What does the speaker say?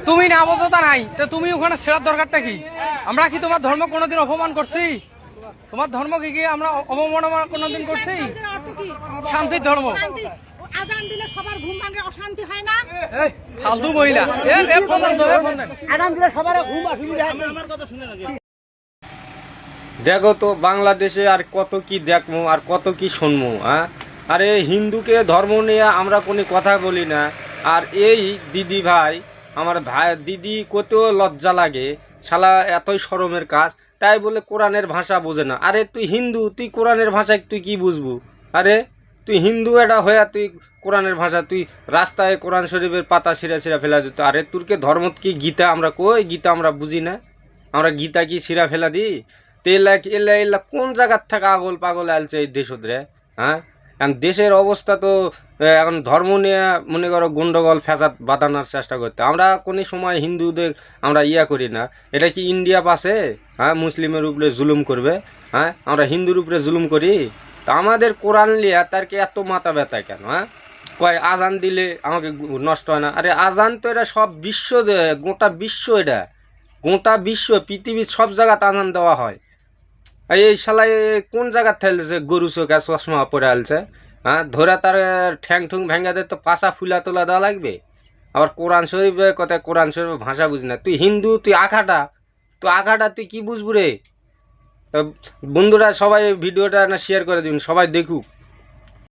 তুমি না অবস্থা নাই তো তুমি ওখানে ছেড়ার দরকারটা কি? আমরা কি তোমার ধর্ম কোনোদিন অপমান করছি? তোমার ধর্ম কি আমরা অবমাননা কোনোদিন করছি? শান্তির ধর্ম। আজান দিলে সবার ঘুম ভাঙে, অশান্তি হয় না? ফালতু মহিলা আজান দিলে সবার ঘুম অসুবিধা। দেখো তো বাংলাদেশে আর কত কি দেখবো আর কত কি শুনবো। হ্যাঁ, আরে হিন্দুকে ধর্ম নিয়ে আমরা কোনো কথা বলি না। আর এই দিদি ভাই, আমার ভাই দিদি কতেও লজ্জা লাগে, শালা এতই শরমের কাজ, তাই বলে কোরআনের ভাষা বোঝে না। আরে তুই হিন্দু, তুই কোরআনের ভাষা তুই কি বুঝবু? আরে তুই হিন্দু এটা হয়ে তুই কোরআনের ভাষা, তুই রাস্তায় কোরআন শরীফের পাতা ছিঁড়া ছিঁড়া ফেলা দিত। আরে তোরকে ধর্ম কি গীতা আমরা কই? গীতা আমরা বুঝি না? আমরা গীতা কি ছিঁড়া ফেলা দিই? তেলা এলা এলা কোন জায়গার থেকে আগল পাগল আলছে এই দেশত রে? হ্যাঁ, এখন দেশের অবস্থা তো এখন ধর্ম নিয়ে মনে করো গন্ডগোল ফ্যাসাদ বাঁধানোর চেষ্টা করতে। আমরা কোনো সময় হিন্দুদের আমরা করি না। এটা কি ইন্ডিয়া পাশে? হ্যাঁ, মুসলিমের উপরে জুলুম করবে? হ্যাঁ, আমরা হিন্দুর উপরে জুলুম করি? তা আমাদের কোরআন লিয়া তার কি এত মাথা ব্যথা কেন? হ্যাঁ, কয় আজান দিলে আমাকে নষ্ট হয় না। আরে আজান তো এটা সব বিশ্ব, গোটা বিশ্ব, এটা গোটা বিশ্ব পৃথিবীর সব জায়গাতে আজান দেওয়া হয়। এই শালায় কোন জায়গার থাকছে গরু চোখা চশমা পরে আলছে? হ্যাঁ, ধরে তার ঠ্যাং ঠুং ভেঙে দে তো পাশা ফুলা তোলা দেওয়া লাগবে। আবার কোরআন শরীফের কথা, কোরআন শরীফের ভাষা বুঝি না। তুই হিন্দু, তুই আখাটা, তুই কি বুঝবু রে? বন্ধুরা সবাই ভিডিওটা না শেয়ার করে দিন, সবাই দেখুক।